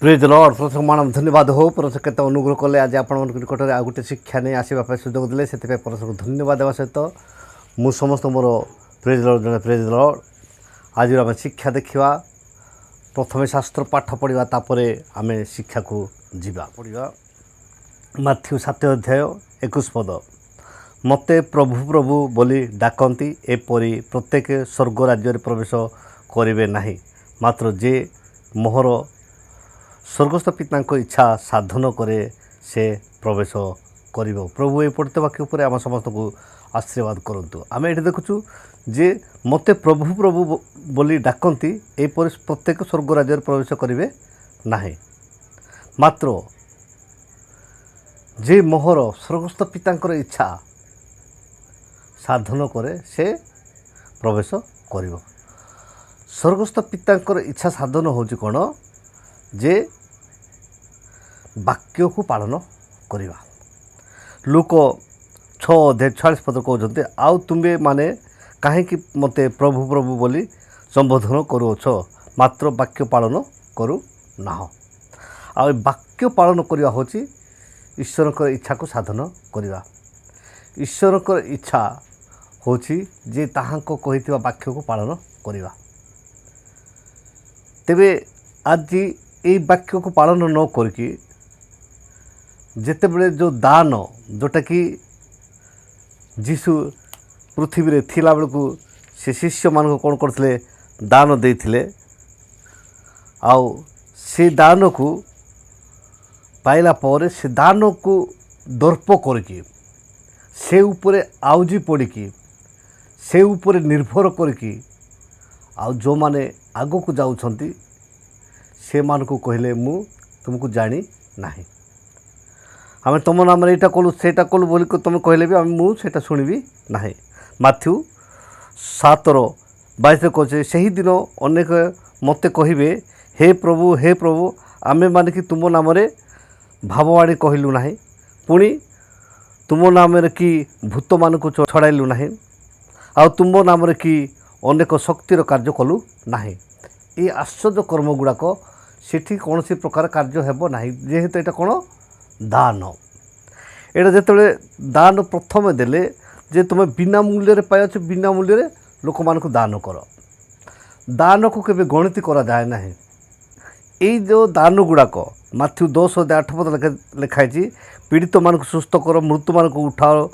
Praise Lord प्रथम मान धन्यवाद हो परमेश्वर केते अनुग्रह कले आज आपण निकट में आ गोटे शिक्षा नहीं आसवा सुजोग देते से परमेश्वर धन्यवाद देवा सहित मु समस्त मोर प्रेज लॉर्ड जन प्रेज लॉर्ड आज आम शिक्षा देखा प्रथम शास्त्र पाठ पढ़ा तापर आम शिक्षा को जीवा पढ़ा माथ्यू 7 अध्याय 21 पद मते प्रभु प्रभु बोली डाकती एपरी प्रत्येक स्वर्ग राज्य प्रवेश करेंगे नहीं मात्र जे मोहर स्वर्गस्थ पिता इच्छा साधन करे से प्रवेश कर प्रभु ये पढ़ते वाक्य उपर आम समस्त को आशीर्वाद करूँ आम ये देखुचु जे मते प्रभु प्रभु बोली डाकती एपरी प्रत्येक स्वर्ग राज्य प्रवेश करेंगे नहीं मात्र जे मोहर स्वर्गस्थ पिता इच्छा साधन करे से प्रवेश कर स्वर्गस्थ पिता इच्छा साधन होची कौन जे वाक्य को पालन करवा लोक 6 अध्याय 46 पद कहते आउ तुम्हें माने कहीं मते प्रभु प्रभु बोली संबोधन करुछ मात्र वाक्य पालन करू ना आ वाक्य पालन करवा हूँ ईश्वर इच्छा को साधन करवा ईश्वर इच्छा होची जे ताहांको कहिथिबा वाक्य को पालन करवा तेबे आज ये वाक्य को पालन न करके जेते बड़े जो दान जोटा कि जीशु पृथ्वी रे थिला बेलू से शिष्य मान कौन करते दान देते आउ से दान को पाइला पर से दान को दर्प करके से उपरे आउजी पड़ी से उपरे निर्भर करके आउ जो माने आगो को जाउछंती से मान को कहले मु तुमको जानी नहीं आम तुम नाम यहाँ कलु से कलु बोल तुम कहले भी मुझे शुणबी ना माथ्यू 7:22 कहे से ही दिन अनेक मत कहे हे प्रभु आमे मान कि तुम नाम भाववाणी कहलु ना पुणी तुम नाम कि भूत मान को छड़ाइलु ना आ तुम नाम कि अनेक शक्तिर कार्य कलु ना ये आश्चर्य कर्म गुड़ाक सेठी कौन सी प्रकार कार्य हेब ना जेहेतु यहाँ कौन दान एटा जिते दान प्रथम देले जे तुम बिना मूल्य पाइछ बिना मूल्य लोक मान को दान कर दान को केबे गणित करा जाए ना ये जो दान गुड़ाक माथ्यू 10:8 पद लिखाई पीड़ित मान को सुस्थ कर मृत्यु मान को उठाओ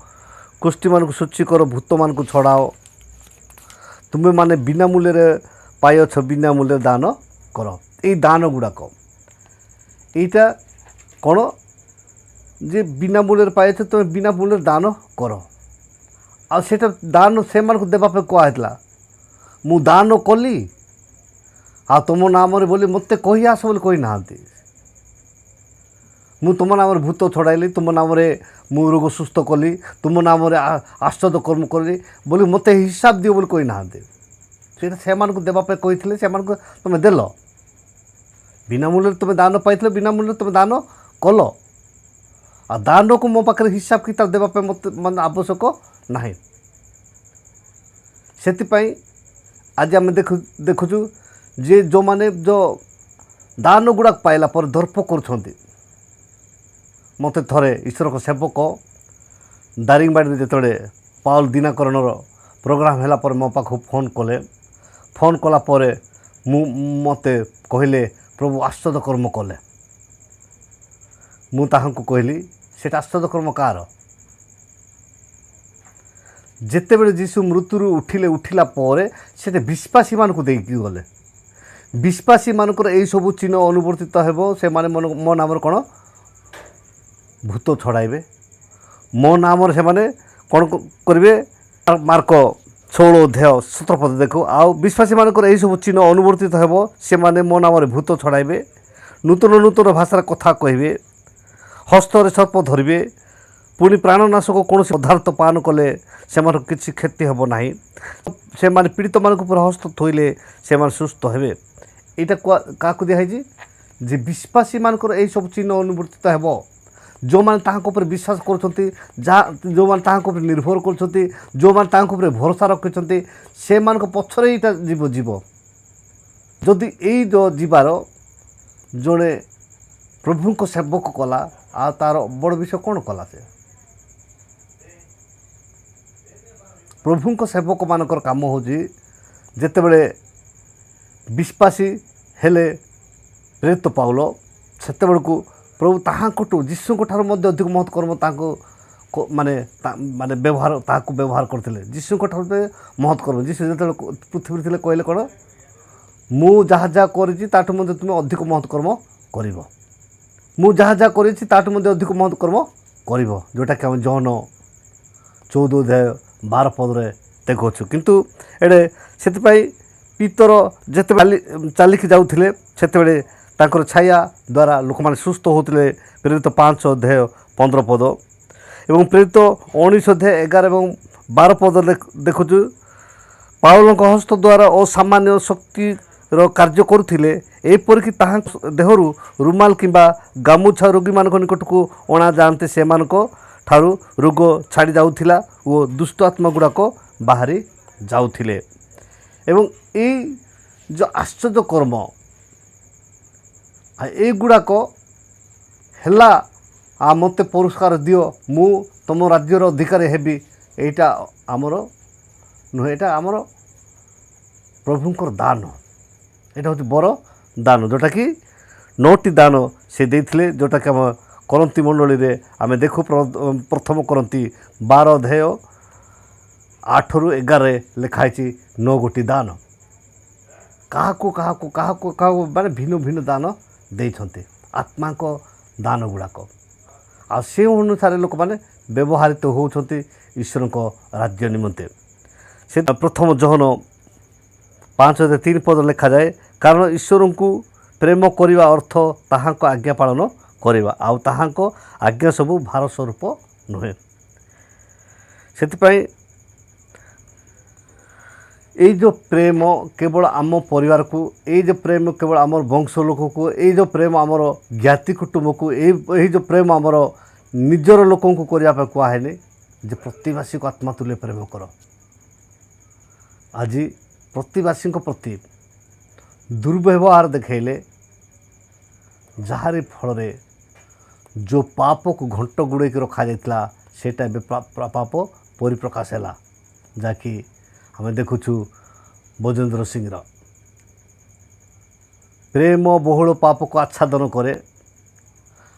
कुष्ठी मान को सूची कर भूत मान को छड़ाओ तुम्हें माने बिना मूल्य पाइछ बिना मूल्य दान कर ये दान गुड़ाक यहीटा कौन जे बिना मूल्य पाइछ तुम बिना मूल्य दान कर आटा दान से को देवाई कहला मु दान कली आ तुम नाम बोली मत कही आस बोली कही ना मु तुम नाम भूत छड़ाइली तुम नाम मु रोग सुस्थ कली तुम नाम आश्चर्य कर्म कली बोली मत हिसाब दियो बोली कही ना से देवाई कही से तुम देल बिना मूल्य तुम दान पाई बिना मूल्य तुम दान कल आ दान को मो पाखे हिसाब किताब देवाई मत मन आवश्यक ना से आज आम देखुचु जे जो माने जो दान गुड़ाक पाइला पर दर्प कर मत थरे ईश्वर को सेवक दारिंगबाड़ी जिते पाउल दिनाकरण प्रोग्राम है पर मो पाख फोन कले फोन कला पर मत कहले प्रभु आश्चर्य कर्म कले मु ताहांको कहली से आश्चर्य कर्म कार जिते बड़े जीशु मृत्यु उठिले उठिला पर से विश्वासी मान को देकी गले विश्वासी मानकर यही सब चिन्ह अनुवर्तित हेबो से माने मो नाम कौन भूत छड़ाइबे मो नाम से माने कौन करेंगे मार्क 16 अध्याय 17 पद देखो आउ विश्वासी मानकर यही सब चिन्ह अनुवर्तित हेबो से माने मो नाम भूत छड़ाइबे नूतन नूतन भाषार कथा कहबे हस्तरे सर्प धरबे पुणी प्राणनाशक कौन पदार्थ पान कले से किसी क्षति हेब ना से पीड़ित मान हस्त थोइले से सुस्थ हेबे यहाँ क्या दिखाई जे विश्वासी मानकर यही सब चिन्ह अनुवर्तित हेब जो मैंने तापर विश्वास कर जो मैंने निर्भर कर जो मैंने भरोसा रखिंट से पछरे यहाँ जीव जीव जदि यही जो जीवार जड़े प्रभु को सेवक कला आ तार बड़ विषय कौन कला से प्रभु को सेवक मानकर काम हो जिते बड़े विश्वासी हेले प्रेरित पाउल सेते बेलू प्रभु ताहांकटू जीशु ठार अधिक महत् कर्म माने माने व्यवहार ताहाको व्यवहार करते जीशु ठार महत् कर्म जीशु जो पृथ्वी थे कहले कौन मु जहाँ जहाँ कर तुम अधिक महत् कर्म कर मु जहाँ जहाँ कर अधिक महत् कर्म कर जोटा कि आम जौन 14 अध्याय 12 पदरे देखु किंतु एडे से पीतर जिते चलिकी जाऊे से छाया द्वारा लोक मैंने सुस्थ होते प्रेरित 5 अध्याय 15 पद एवं प्रेरित 19 अध्याय 11 और 12 पद देखुचु पाउल हस्त द्वारा असामान्य शक्ति कार्य करुले एपरिक देहरु रुमाल किंबा गामुछा रोगी मान निकट को अणा जाते से ठारू रोग छाड़ी जाऊला और दुष्ट आत्मा गुड़ाक बाहरी जाऊले एवं ये जो आश्चर्य कर्म ये गुड़ाक है आ मत पुरस्कार दियो मु तुम राज्यर अधिकारी हेबी एटा आमर नुहे एटा आमर प्रभुंकर दान यहाँ हूँ बर दान जोटा कि 9टी दान से देते जोटा कि आम करंती मंडली रे आम देखु प्रथम करंती 12 अध्याय 8 ରୁ 11 लिखाई 9 गोटी दान क्या माने भिन्न भिन्न दान देइछन्ते आत्मा को दान गुड़ाक आ से अनुसार लोक मैंने व्यवहारित होउछन्ते ईश्वर को राज्य निमंते से प्रथम जहन 5 अध्याय 3 पद लिखा जाए कारण ईश्वर को प्रेम करने अर्थ ताहाको आज्ञा पालन करवा आउ ताहाको आज्ञा सबू भार स्वरूप नुहे से ये जो प्रेम केवल आम परिवार को ये जो प्रेम केवल आम वंश लोक को ये जो प्रेम आमर ज्ञाति कुटुंब को यही जो प्रेम आमर निजर लोक को करने कहुए जे प्रतिवासी को आत्मा तुल्य प्रेम कर आज प्रतिवासी प्रति दुर्व्यवहार देखले जार फल जो पाप को घंट गुड़े रखा जाता सेटा पाप परिप्रकाश है जहाँकि आम देखुचु बजेन्द्र सिंह प्रेम बहुल पाप को आच्छादन करे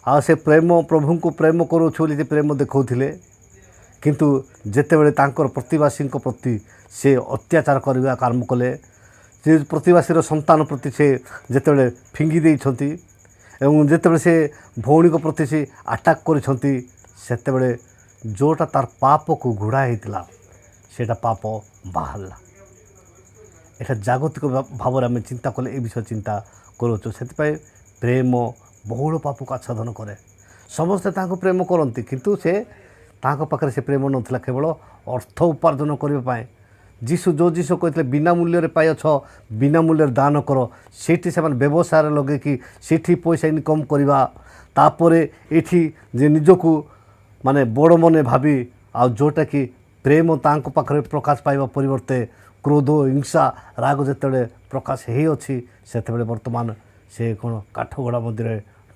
आ से प्रेम प्रभु को प्रेम करूँ प्रेम देखते किंतु जेतेबेले तांकर प्रतिवासी प्रति से अत्याचार करने आरंभ कले जे प्रतिवासी संतान प्रति से जेतेबेले फिंगी देइछंती एवं जेतेबेले से भौणी को प्रति से अटैक करिछंती सेतेबेले जोटा तार पाप को घुड़ा होता सेटा पाप बाहरला एटा जागतिक भाव में चिंता कले ए विषय चिंता करूँ से प्रेम बहुल पाप को आच्छादन करे समस्ते ताको प्रेम करती किंतु से ताको पाखरे से प्रेम नथिला केवल अर्थ उपार्जन करने जीशु जो जीशु कहते बिना मूल्य पाइछ बिना मूल्य दान कर सेठी से व्यवसाय लगे कि सेठी पैसा इनकम करवा तापरे एठी जे निजको माने बड़ मने भाभी आ जोटा कि प्रेम तांको पाखरे प्रकाश पाइबा परिवर्ते क्रोध हिंसा राग जिते प्रकाश हो अच्छी से बर्तमान से कौन काठगड़ा मंदिर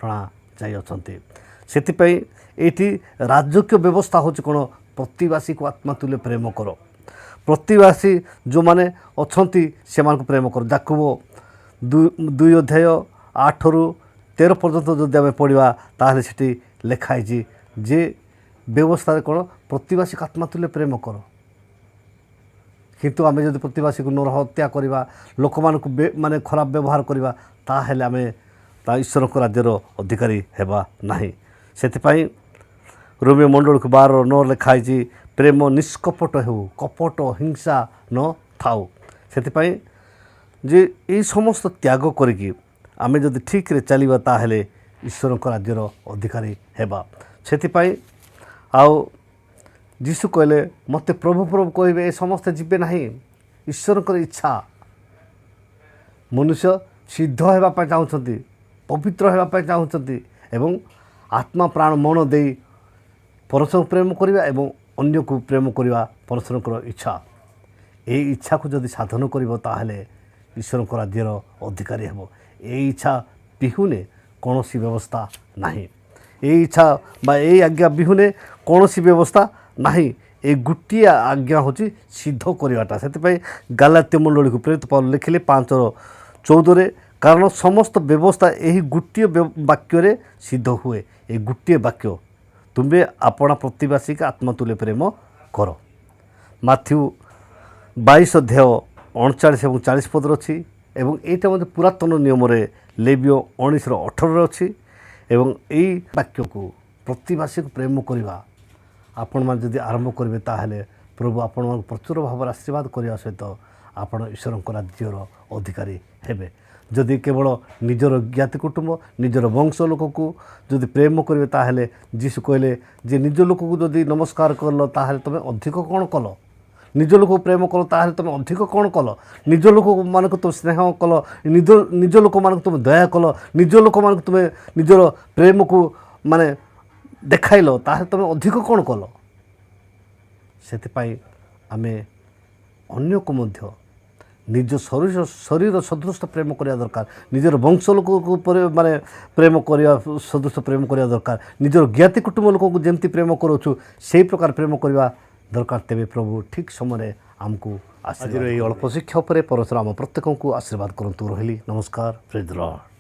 टणा जाई अछंती सेतिपई एटी राजकीय व्यवस्था होची कौन प्रतिवासी को आत्मा तुल्य प्रेम करो प्रतिवासी जो माने अछंती से मानको प्रेम करो याकूब 2 अध्याय 8 ରୁ 13 पर्यंत जदि आम पढ़ा ताहले सेठी लिखाई जे व्यवस्था कौन प्रतिवासी को आत्मा तुल्य प्रेम करो किंतु आम जब प्रतिवासी को नर हत्या करवा लोक माने खराब व्यवहार करवा ताहले आम ईश्वर को राज्यर अधिकारी हेबा नाही सेतिपई रोमियो मंडल को 12:9 लिखाई प्रेम निष्कपट हो कपट हिंसा न थाउ सेतिपई जे ये समस्त त्याग करिकी आम जदि ठीक रे चलिबा ताहले ईश्वर को राज्यर अधिकारी हेबा सेतिपई आउ जीशु कहले मते प्रभु प्रभु कहे ए समस्ते जीवे नहीं ईश्वर इच्छा मनुष्य सिद्ध होगापी चाहूँगी पवित्र होगापी चाहूँगी एवं आत्मा प्राण मन दे परस्पर प्रेम करवा एवं अन्य को प्रेम करवा परस्पर इच्छा ये इच्छा को जदि साधन कर ईश्वर राज्यर अधिकारी हे ये इच्छा पिहुने କୌଣସି ବ୍ୟବସ୍ଥା ନାହିଁ। এই ଇଚ୍ଛା ବା এই ଆଜ୍ଞା ବିହୁନେ କୌଣସି ବ୍ୟବସ୍ଥା ନାହିଁ। এই ଗୋଟିଏ ଆଜ୍ଞା ହେଉଛି ସିଦ୍ଧ କରିବାଟା। ସେଥିପାଇଁ ଗାଲାତ୍ୟ ମଣ୍ଡଳୀକୁ ପ୍ରେରିତ ପାଉଲ ଲେଖିଲେ 5:14 କାରଣ ସମସ୍ତ ବ୍ୟବସ୍ଥା ଏହି ଗୋଟିଏ ବାକ୍ୟରେ ସିଦ୍ଧ ହୁଏ। এই ଗୋଟିଏ ବାକ୍ୟ ତୁମେ ଆପଣା ପ୍ରତିବାସୀକୁ ଆତ୍ମତୁଲ୍ୟ ପ୍ରେମ କର। ମାଥ୍ୟୁ 22:39 ଏବଂ 40 ପଦରେ ଅଛି ଏବଂ ଏଇଟା ମଧ୍ୟ ପୁରାତନ ନିୟମରେ ଲେବିୟ 19:18 ଅଛି। ଏବଂ ଏଇ ବାକ୍ୟକୁ ପ୍ରତିବାସୀକୁ ପ୍ରେମ କରିବା ଆପଣମାନେ ଯଦି ଆରମ୍ଭ କରିବେ ତାହେଲେ ପ୍ରଭୁ ଆପଣମାନଙ୍କୁ ପ୍ରଚୁର ଭାବରେ ଆଶୀର୍ବାଦ କରିବା ସହିତ ଆପଣ ଈଶ୍ୱରଙ୍କ ରାଜ୍ୟର ଅଧିକାରୀ ହେବେ। ଯଦି କେବଳ ନିଜର ଜ୍ଞାତି କୁଟୁମ୍ବ ନିଜର ବଂଶ ଲୋକକୁ ଯଦି ପ୍ରେମ କରିବେ ତାହେଲେ ଯୀଶୁ କହିଲେ ଯେ ନିଜ ଲୋକକୁ ଯଦି ନମସ୍କାର କଲ ତାହେଲେ ତୁମେ ଅଧିକ କ'ଣ କଲ? ନିଜ ଲୋକକୁ ପ୍ରେମ କଲ ତାହେଲେ ତୁମେ ଅଧିକ କ'ଣ କଲ? ନିଜ ଲୋକମାନଙ୍କୁ ତୁମେ ସ୍ନେହ କଲ, ନିଜ ଲୋକମାନଙ୍କୁ ତୁମେ ଦୟା କଲ, ନିଜ ଲୋକମାନଙ୍କୁ ତୁମେ ନିଜର ପ୍ରେମକୁ ମାନେ ଦେଖାଇଲ ତାହେଲେ ତୁମେ ଅଧିକ କ'ଣ କଲ? ସେଥିପାଇଁ ଆମେ ଅନ୍ୟକୁ ମଧ୍ୟ ନିଜ ଶରୀର ସଦୃଶ ପ୍ରେମ କରିବା ଦରକାର। ନିଜର ବଂଶ ଲୋକକୁ ମାନେ ପ୍ରେମ କରିବା ସଦୃଶ ପ୍ରେମ କରିବା ଦରକାର। ନିଜର ଜ୍ଞାତି କୁଟୁମ୍ବ ଲୋକଙ୍କୁ ଯେମିତି ପ୍ରେମ କରୁଛୁ ସେହି ପ୍ରକାର ପ୍ରେମ କରିବା ଦରକାର। ତେବେ ପ୍ରଭୁ ଠିକ୍ ସମୟରେ ଆମକୁ ଆଜିର ଏହି ଅଳ୍ପ ଶିକ୍ଷା ଉପରେ ପରମେଶ୍ୱର ଆମ ପ୍ରତ୍ୟେକଙ୍କୁ ଆଶୀର୍ବାଦ କରନ୍ତୁ। ରହିଲି, ନମସ୍କାର, ପ୍ରେଜ୍ ଦ ଲର୍ଡ।